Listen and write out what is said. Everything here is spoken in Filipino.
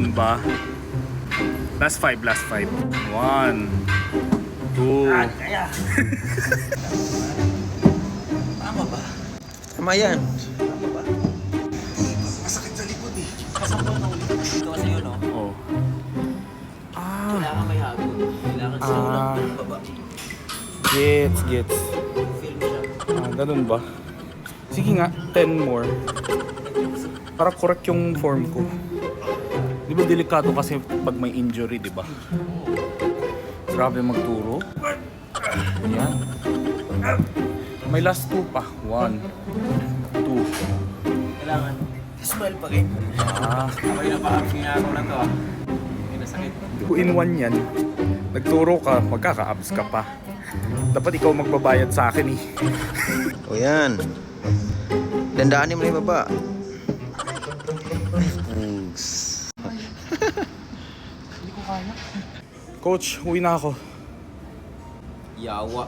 Ganun ba? Last 5, last 5. 1, 2. Kaya. Tama ba? Tama yan. Tama ba? Masakit sa likod eh. Kasama na ulit. Dito kasi yun, no? Oh. Kailangan may hagod. Kailangan slow lang ng baba. Gets. Feel mo siya. Ganun ba? Sige nga, 10 more. Para correct yung form ko. Di ba delikado kasi pag may injury, di ba? Grabe magturo. Yan. May last 2 pa. 1, 2. Kailangan. Smile pa rin. Okay na pa. Ginagawa na to ah. Hindi na sakit. 2 in 1 yan. Nagturo ka, magkaka-abs ka pa. Dapat ikaw magbabayad sa akin eh. O yan. Dandaanin mo na yung baba. Coach, uwi na ako. Yawa.